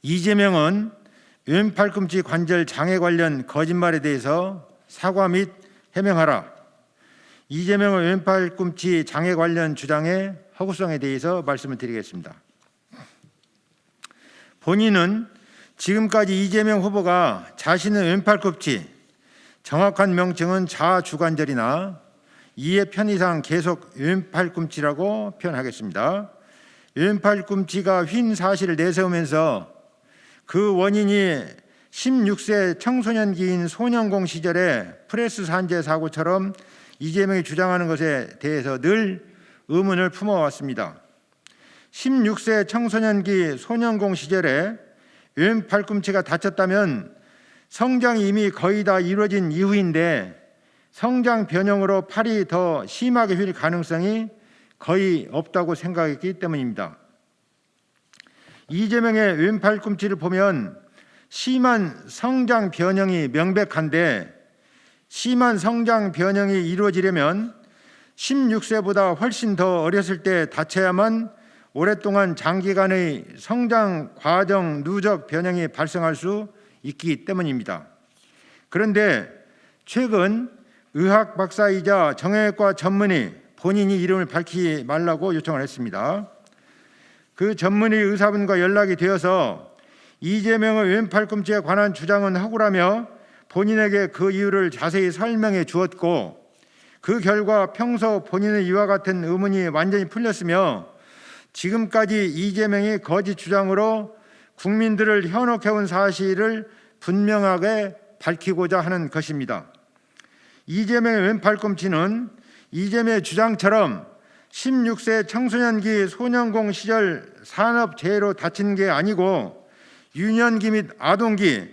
이재명은 왼팔꿈치 관절 장애 관련 거짓말에 대해서 사과 및 해명하라. 이재명의 왼팔꿈치 장애 관련 주장의 허구성에 대해서 말씀을 드리겠습니다. 본인은 지금까지 이재명 후보가 자신의 왼팔꿈치, 정확한 명칭은 좌주관절이나 이해 편의상 계속 왼팔꿈치라고 표현하겠습니다. 왼팔꿈치가 휜 사실을 내세우면서 그 원인이 16세 청소년기인 소년공 시절의 프레스 산재 사고처럼 이재명이 주장하는 것에 대해서 늘 의문을 품어왔습니다. 16세 청소년기 소년공 시절에 왼팔꿈치가 다쳤다면 성장이 이미 거의 다 이루어진 이후인데 성장 변형으로 팔이 더 심하게 휠 가능성이 거의 없다고 생각했기 때문입니다. 이재명의 왼팔꿈치를 보면 심한 성장 변형이 명백한데 심한 성장 변형이 이루어지려면 16세보다 훨씬 더 어렸을 때 다쳐야만 오랫동안 장기간의 성장 과정 누적 변형이 발생할 수 있기 때문입니다. 그런데 최근 의학 박사이자 정형외과 전문의 본인이 이름을 밝히지 말라고 요청을 했습니다. 그 전문의 의사분과 연락이 되어서 이재명의 왼팔꿈치에 관한 주장은 허구라며 본인에게 그 이유를 자세히 설명해 주었고 그 결과 평소 본인의 이와 같은 의문이 완전히 풀렸으며 지금까지 이재명이 거짓 주장으로 국민들을 현혹해온 사실을 분명하게 밝히고자 하는 것입니다. 이재명의 왼팔꿈치는 이재명의 주장처럼 16세 청소년기 소년공 시절 산업재해로 다친 게 아니고 유년기 및 아동기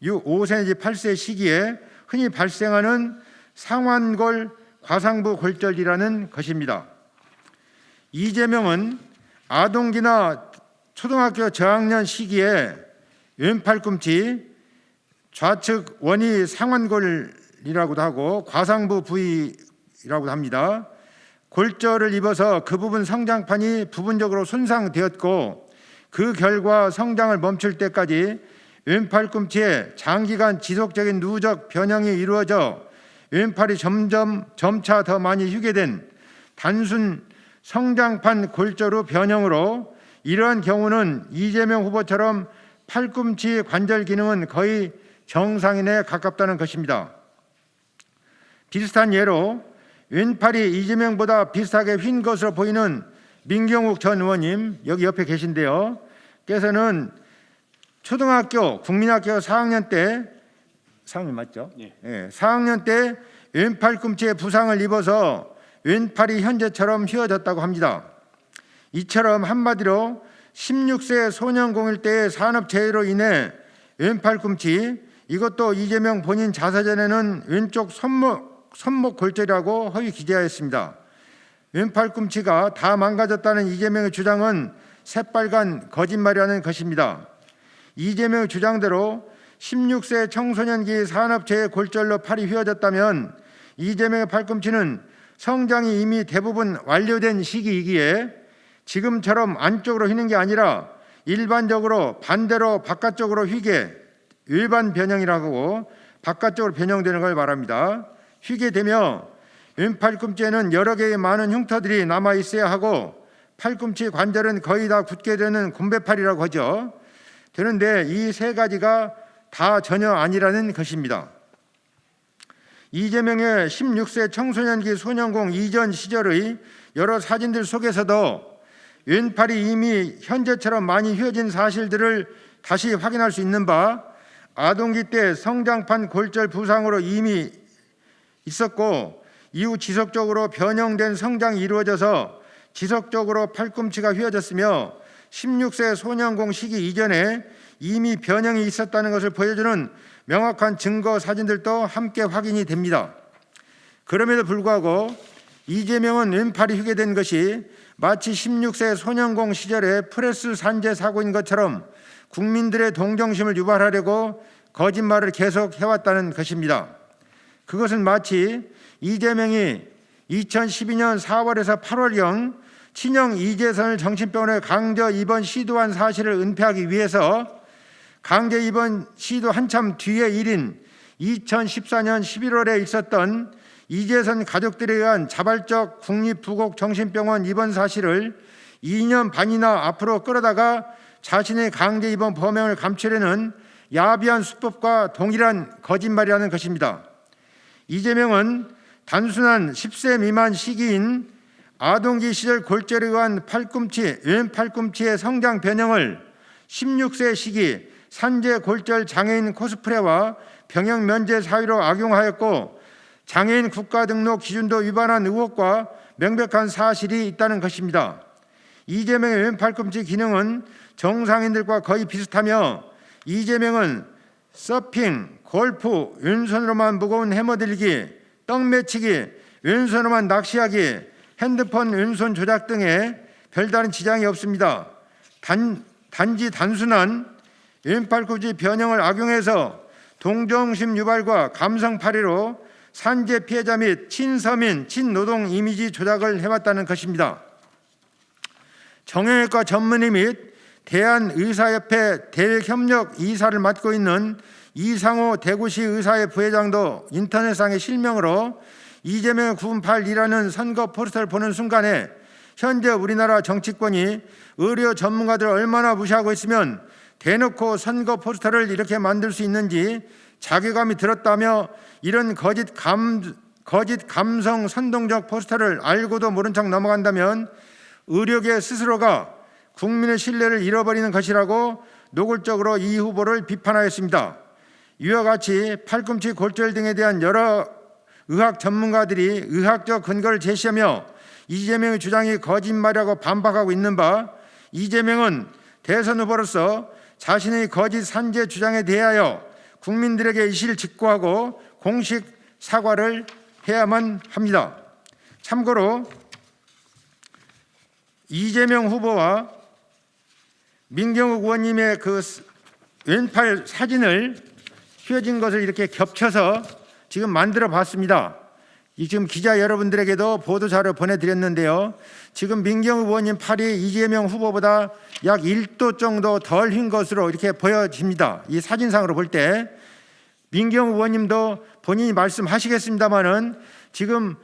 5세 내지 8세 시기에 흔히 발생하는 상완골 과상부 골절이라는 것입니다. 이재명은 아동기나 초등학교 저학년 시기에 왼팔꿈치 좌측 원위 상완골이라고도 하고 과상부 부위라고도 합니다. 골절을 입어서 그 부분 성장판이 부분적으로 손상되었고 그 결과 성장을 멈출 때까지 왼팔꿈치에 장기간 지속적인 누적 변형이 이루어져 왼팔이 점차 더 많이 휘게 된 단순 성장판 골절 후 변형으로 이러한 경우는 이재명 후보처럼 팔꿈치 관절 기능은 거의 정상인에 가깝다는 것입니다. 비슷한 예로 왼팔이 이재명보다 비슷하게 휜 것으로 보이는 민경욱 전 의원님 여기 옆에 계신데요. 께서는 초등학교 국민학교 4학년 때 4학년 맞죠? 예. 4학년 때 왼팔꿈치에 부상을 입어서 왼팔이 현재처럼 휘어졌다고 합니다. 이처럼 한마디로 16세 소년공일 때의 산업재해로 인해 왼팔꿈치 이것도 이재명 본인 자서전에는 왼쪽 손목 골절이라고 허위 기재하였습니다. 왼팔꿈치가 다 망가졌다는 이재명의 주장은 새빨간 거짓말이라는 것입니다. 이재명의 주장대로 16세 청소년기 산업재해 골절로 팔이 휘어졌다면 이재명의 팔꿈치는 성장이 이미 대부분 완료된 시기이기에 지금처럼 안쪽으로 휘는 게 아니라 일반적으로 반대로 바깥쪽으로 휘게 일반 변형이라고 하고 바깥쪽으로 변형되는 걸 말합니다. 휘게 되며 왼팔꿈치에는 여러 개의 많은 흉터들이 남아 있어야 하고 팔꿈치 관절은 거의 다 굳게 되는 곰배팔이라고 하죠. 되는데 이 세 가지가 다 전혀 아니라는 것입니다. 이재명의 16세 청소년기 소년공 이전 시절의 여러 사진들 속에서도 왼팔이 이미 현재처럼 많이 휘어진 사실들을 다시 확인할 수 있는 바 아동기 때 성장판 골절 부상으로 이미 있었고 이후 지속적으로 변형된 성장이 이루어져서 지속적으로 팔꿈치가 휘어졌으며 16세 소년공 시기 이전에 이미 변형이 있었다는 것을 보여주는 명확한 증거 사진들도 함께 확인이 됩니다. 그럼에도 불구하고 이재명은 왼팔이 휘게 된 것이 마치 16세 소년공 시절의 프레스 산재 사고인 것처럼 국민들의 동정심을 유발하려고 거짓말을 계속 해왔다는 것입니다. 그것은 마치 이재명이 2012년 4월에서 8월경 친형 이재선을 정신병원에 강제 입원 시도한 사실을 은폐하기 위해서 강제 입원 시도 한참 뒤의 일인 2014년 11월에 있었던 이재선 가족들에 의한 자발적 국립부곡정신병원 입원 사실을 2년 반이나 앞으로 끌어다가 자신의 강제 입원 범행을 감추려는 야비한 수법과 동일한 거짓말이라는 것입니다. 이재명은 단순한 10세 미만 시기인 아동기 시절 골절에 의한 팔꿈치, 왼 팔꿈치의 성장 변형을 16세 시기 산재 골절 장애인 코스프레와 병역 면제 사유로 악용하였고 장애인 국가등록 기준도 위반한 의혹과 명백한 사실이 있다는 것입니다. 이재명의 왼 팔꿈치 기능은 정상인들과 거의 비슷하며 이재명은 서핑, 골프, 왼손으로만 무거운 해머 들기, 떡 매치기, 왼손으로만 낚시하기, 핸드폰 왼손 조작 등에 별다른 지장이 없습니다. 단지 단순한 왼팔꿈치 변형을 악용해서 동정심 유발과 감성팔이로 산재 피해자 및 친서민, 친노동 이미지 조작을 해왔다는 것입니다. 정형외과 전문의 및 대한의사협회 대외협력 이사를 맡고 있는 이상호 대구시 의사회 부회장도 인터넷상의 실명으로 이재명의 9.8이라는 선거 포스터를 보는 순간에 현재 우리나라 정치권이 의료 전문가들을 얼마나 무시하고 있으면 대놓고 선거 포스터를 이렇게 만들 수 있는지 자괴감이 들었다며 이런 거짓 감성 선동적 포스터를 알고도 모른 척 넘어간다면 의료계 스스로가 국민의 신뢰를 잃어버리는 것이라고 노골적으로 이 후보를 비판하였습니다. 이와 같이 팔꿈치 골절 등에 대한 여러 의학 전문가들이 의학적 근거를 제시하며 이재명의 주장이 거짓말이라고 반박하고 있는 바, 이재명은 대선 후보로서 자신의 거짓 산재 주장에 대하여 국민들에게 이실을 직고하고 공식 사과를 해야만 합니다. 참고로 이재명 후보와 민경욱 의원님의 그 왼팔 사진을 휘어진 것을 이렇게 겹쳐서 지금 만들어 봤습니다. 지금 기자 여러분들에게도 보도자료 보내드렸는데요. 지금 민경욱 의원님 팔이 이재명 후보보다 약 1도 정도 덜 흰 것으로 이렇게 보여집니다. 이 사진상으로 볼 때 민경욱 의원님도 본인이 말씀하시겠습니다마는 지금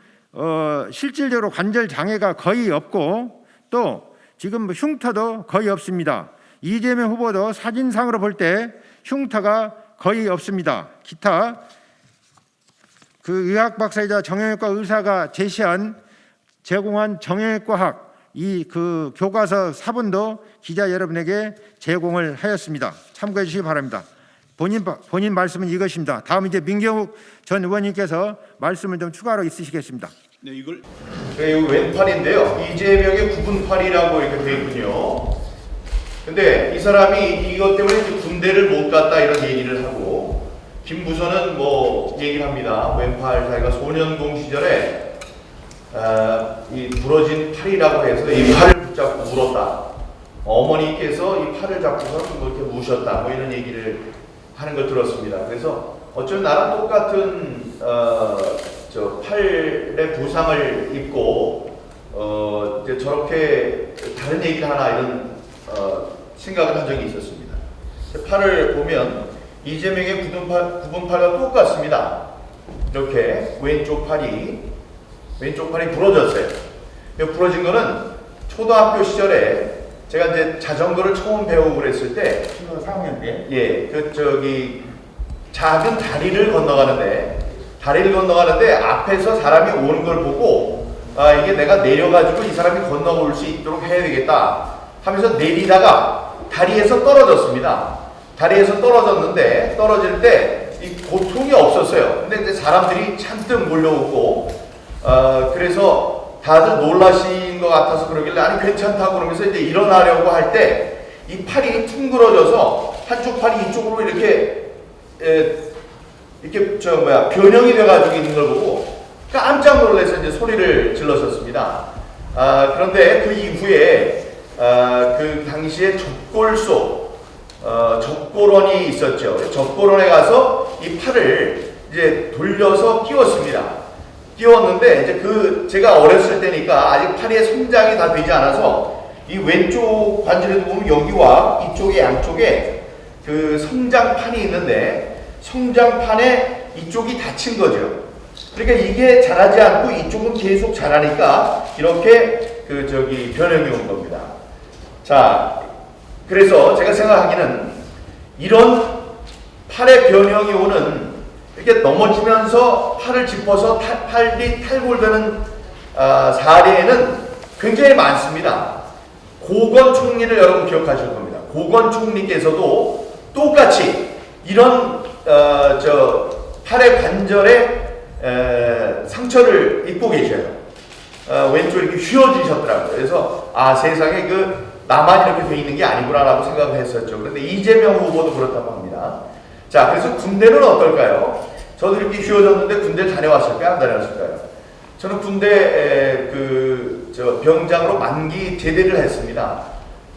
실질적으로 관절 장애가 거의 없고 또 지금 흉터도 거의 없습니다. 이재명 후보도 사진상으로 볼 때 흉터가 거의 없습니다. 기타 그 의학 박사이자 정형외과 의사가 제공한 정형외과학 이 그 교과서 사본도 기자 여러분에게 제공을 하였습니다. 참고해 주시기 바랍니다. 본인 말씀은 이것입니다. 다음 이제 민경욱 전 의원님께서 말씀을 좀 추가로 있으시겠습니다. 네, 이걸 왼팔인데요. 이재명의 9.8이라고 이렇게 돼 있군요. 근데 이 사람이 이것 때문에 군대를 못 갔다 이런 얘기를 하고 김부선은 뭐 얘기를 합니다. 왼팔 자기가 소년공 시절에 이 부러진 팔이라고 해서 이 팔을 붙잡고 울었다. 어머니께서 이 팔을 잡고서 뭐 이렇게 우셨다. 뭐 이런 얘기를 하는 걸 들었습니다. 그래서 어쩌면 나랑 똑같은 저 팔의 부상을 입고 이제 저렇게 다른 얘기를 하나 이런 생각을 한 적이 있었습니다. 팔을 보면 이재명의 9.8과 똑같습니다. 이렇게 왼쪽 팔이 부러졌어요. 부러진 거는 초등학교 시절에 제가 이제 자전거를 처음 배우고 그랬을 때, 초등학교 4학년 때, 예, 작은 다리를 건너가는데 앞에서 사람이 오는 걸 보고 이게 내가 내려가지고 이 사람이 건너올 수 있도록 해야 되겠다 하면서 내리다가 다리에서 떨어졌습니다. 다리에서 떨어졌는데 떨어질 때 이 고통이 없었어요. 근데 이제 사람들이 잔뜩 몰려오고 그래서 다들 놀라신 것 같아서 그러길래 아니 괜찮다고 그러면서 이제 일어나려고 할 때 이 팔이 퉁그러져서 한쪽 팔이 이쪽으로 이렇게 변형이 돼가지고 있는 걸 보고 깜짝 놀라서 이제 소리를 질렀었습니다. 그런데 그 이후에 그 당시에 적골원이 있었죠. 적골원에 가서 이 팔을 이제 돌려서 끼웠습니다. 끼웠는데 이제 제가 어렸을 때니까 아직 팔의 성장이 다 되지 않아서 이 왼쪽 관절에도 보면 여기와 이쪽에 양쪽에 그 성장판이 있는데 성장판에 이쪽이 닫힌 거죠. 그러니까 이게 자라지 않고 이쪽은 계속 자라니까 이렇게 변형이 온 겁니다. 자, 그래서 제가 생각하기는 이런 팔의 변형이 오는 이렇게 넘어지면서 팔을 짚어서 팔이 탈골되는 사례는 굉장히 많습니다. 고건 총리를 여러분 기억하실 겁니다. 고건 총리께서도 똑같이 이런 팔의 관절에 상처를 입고 계셔요. 왼쪽 이렇게 휘어지셨더라고요. 그래서 세상에 나만 이렇게 돼 있는 게 아니구나라고 생각을 했었죠. 그런데 이재명 후보도 그렇다고 합니다. 자, 그래서 군대는 어떨까요? 저도 이렇게 휘어졌는데 군대를 다녀왔을까요? 안 다녀왔을까요? 저는 군대 병장으로 만기 제대를 했습니다.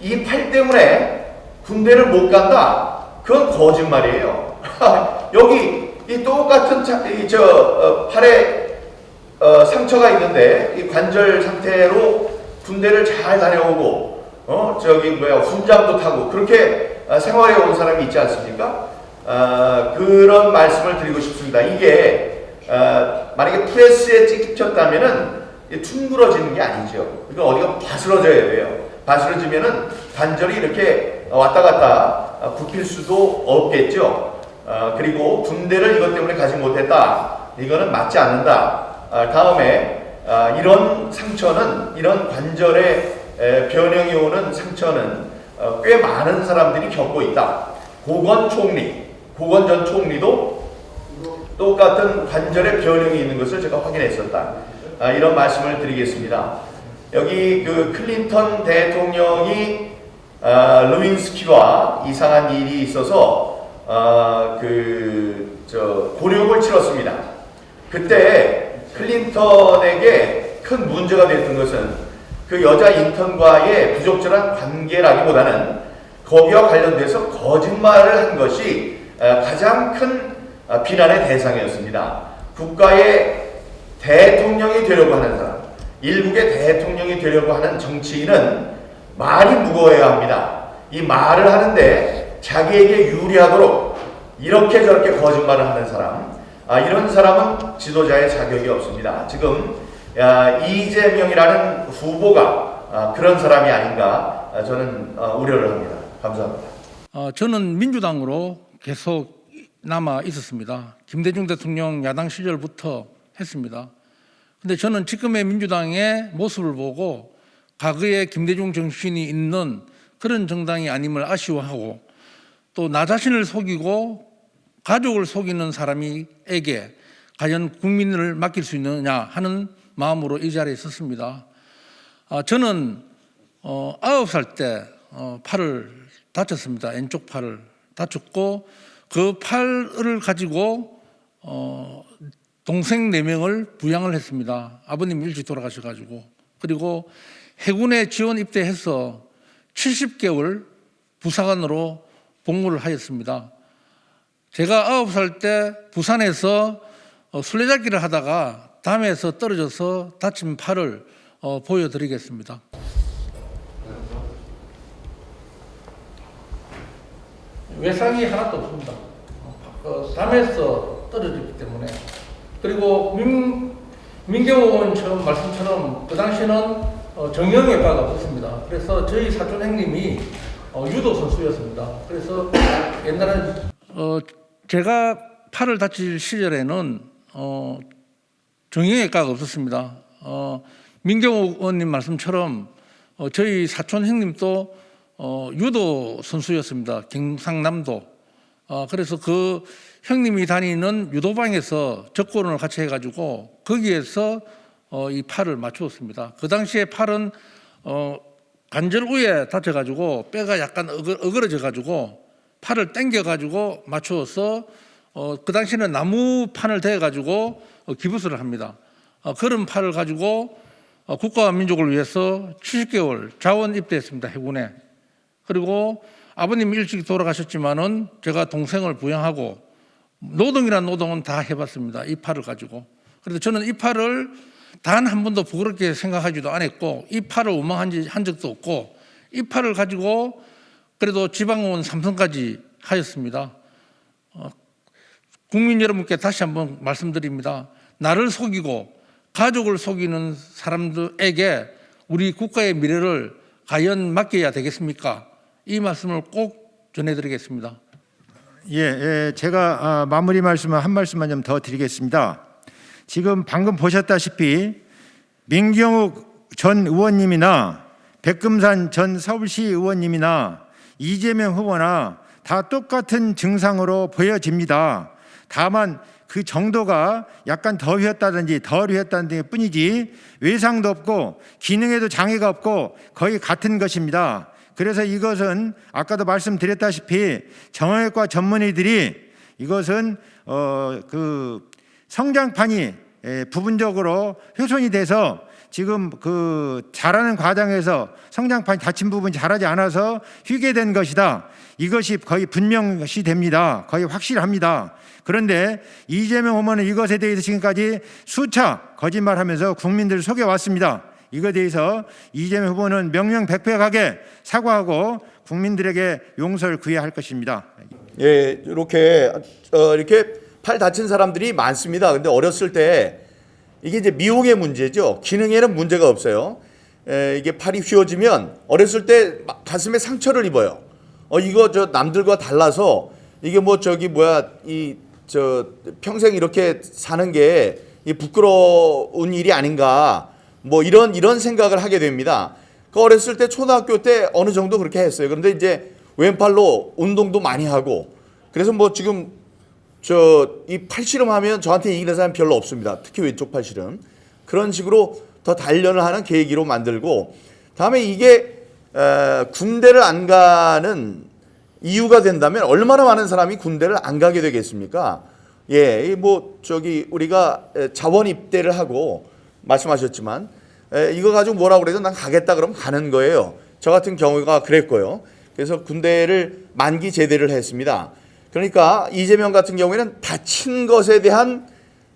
이 팔 때문에 군대를 못 간다? 그건 거짓말이에요. 여기 이 똑같은 팔에 상처가 있는데 이 관절 상태로 군대를 잘 다녀오고 훈장도 타고 그렇게 생활해 온 사람이 있지 않습니까? 그런 말씀을 드리고 싶습니다. 이게 만약에 프레스에 찍혔다면은 퉁그러지는 게 아니죠. 이건 어디가 바스러져야 돼요. 바스러지면은 관절이 이렇게 왔다 갔다 굽힐 수도 없겠죠. 그리고 군대를 이것 때문에 가지 못했다. 이거는 맞지 않는다. 다음에 이런 상처는 이런 관절에 변형이 오는 상처는 꽤 많은 사람들이 겪고 있다. 고건 전 총리도 똑같은 관절에 변형이 있는 것을 제가 확인했었다. 이런 말씀을 드리겠습니다. 여기 클린턴 대통령이 루인스키와 이상한 일이 있어서 곤욕을 치렀습니다. 그때 클린턴에게 큰 문제가 됐던 것은 그 여자 인턴과의 부적절한 관계라기보다는 거기와 관련돼서 거짓말을 한 것이 가장 큰 비난의 대상이었습니다. 국가의 대통령이 되려고 하는 사람, 일국의 대통령이 되려고 하는 정치인은 말이 무거워야 합니다. 이 말을 하는데 자기에게 유리하도록 이렇게 저렇게 거짓말을 하는 사람, 이런 사람은 지도자의 자격이 없습니다. 지금 이재명이라는 후보가 그런 사람이 아닌가 저는 우려를 합니다. 감사합니다. 저는 민주당으로 계속 남아 있었습니다. 김대중 대통령 야당 시절부터 했습니다. 근데 저는 지금의 민주당의 모습을 보고 과거에 김대중 정신이 있는 그런 정당이 아님을 아쉬워하고 또 나 자신을 속이고 가족을 속이는 사람에게 과연 국민을 맡길 수 있느냐 하는 마음으로 이 자리에 섰습니다. 저는 9살 때 팔을 다쳤습니다. 왼쪽 팔을 다쳤고 그 팔을 가지고 동생 4명을 부양을 했습니다. 아버님 일찍 돌아가셔가지고. 그리고 해군에 지원 입대해서 70개월 부사관으로 복무를 하였습니다. 제가 9살 때 부산에서 술래잡기를 하다가 담에서 떨어져서 다친 팔을 보여드리겠습니다. 외상이 하나도 없습니다. 담에서 떨어졌기 때문에. 그리고 민경호 의원 처음 말씀처럼 그 당시에는 정형외과가 없었습니다. 그래서 저희 사촌 형님이 유도 선수였습니다. 그래서 옛날에 제가 팔을 다칠 시절에는 정형외과가 없었습니다. 민경호 의원님 말씀처럼 저희 사촌 형님도 유도 선수였습니다. 경상남도. 그래서 그 형님이 다니는 유도방에서 적고론을 같이 해가지고 거기에서 이 팔을 맞추었습니다. 그 당시에 팔은 관절 위에 다쳐가지고 뼈가 약간 어그러져가지고 팔을 당겨가지고 맞추어서 그 당시에는 나무판을 대가지고 기부스를 합니다. 그런 팔을 가지고 국가와 민족을 위해서 70개월 자원 입대했습니다. 해군에. 그리고 아버님 일찍 돌아가셨지만은 제가 동생을 부양하고 노동이란 노동은 다 해봤습니다. 이 팔을 가지고. 그래서 저는 이 팔을 단 한 번도 부끄럽게 생각하지도 않았고 이 팔을 원망한 적도 없고 이 팔을 가지고 그래도 지방의원 3선까지 하였습니다. 국민 여러분께 다시 한번 말씀드립니다. 나를 속이고 가족을 속이는 사람들에게 우리 국가의 미래를 과연 맡겨야 되겠습니까? 이 말씀을 꼭 전해드리겠습니다. 제가 마무리 말씀을 한 말씀만 좀 더 드리겠습니다. 지금 방금 보셨다시피 민경욱 전 의원님이나 백금산 전 서울시 의원님이나 이재명 후보나 다 똑같은 증상으로 보여집니다. 다만 그 정도가 약간 더 휘었다든지 덜 휘었다는 뿐이지 외상도 없고 기능에도 장애가 없고 거의 같은 것입니다. 그래서 이것은 아까도 말씀드렸다시피 정형외과 전문의들이 이것은 그 성장판이 부분적으로 훼손이 돼서 지금 그 자라는 과정에서 성장판이 다친 부분이 자라지 않아서 휘게 된 것이다. 이것이 거의 분명시 됩니다. 거의 확실합니다. 그런데 이재명 후보는 이것에 대해서 지금까지 수차 거짓말하면서 국민들을 속여왔습니다. 이것에 대해서 이재명 후보는 명명백백하게 사과하고 국민들에게 용서를 구해야 할 것입니다. 이렇게 팔 다친 사람들이 많습니다. 근데 어렸을 때 이게 이제 미용의 문제죠. 기능에는 문제가 없어요. 이게 팔이 휘어지면 어렸을 때 가슴에 상처를 입어요. 이거 남들과 달라서 이게 평생 이렇게 사는 게 부끄러운 일이 아닌가 이런 생각을 하게 됩니다. 어렸을 때 초등학교 때 어느 정도 그렇게 했어요. 그런데 이제 왼팔로 운동도 많이 하고 그래서 지금 이 팔씨름하면 저한테 이기는 사람 별로 없습니다. 특히 왼쪽 팔씨름. 그런 식으로 더 단련을 하는 계기로 만들고 다음에 이게 군대를 안 가는 이유가 된다면 얼마나 많은 사람이 군대를 안 가게 되겠습니까? 우리가 자원 입대를 하고 말씀하셨지만 이거 가지고 뭐라고 그래도 난 가겠다 그러면 가는 거예요. 저 같은 경우가 그랬고요. 그래서 군대를 만기 제대를 했습니다. 그러니까 이재명 같은 경우에는 다친 것에 대한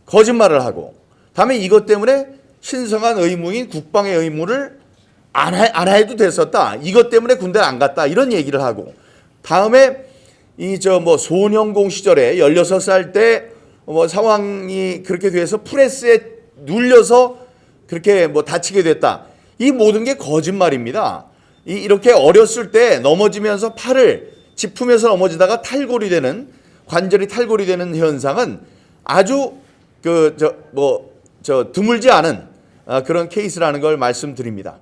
거짓말을 하고 다음에 이것 때문에 신성한 의무인 국방의 의무를 안 해도 됐었다. 이것 때문에 군대를 안 갔다. 이런 얘기를 하고 다음에 소년공 시절에 16살 때 상황이 그렇게 돼서 프레스에 눌려서 그렇게 다치게 됐다. 이 모든 게 거짓말입니다. 이렇게 어렸을 때 넘어지면서 팔을 짚으면서 넘어지다가 탈골이 되는 관절이 탈골이 되는 현상은 아주 드물지 않은 그런 케이스라는 걸 말씀드립니다.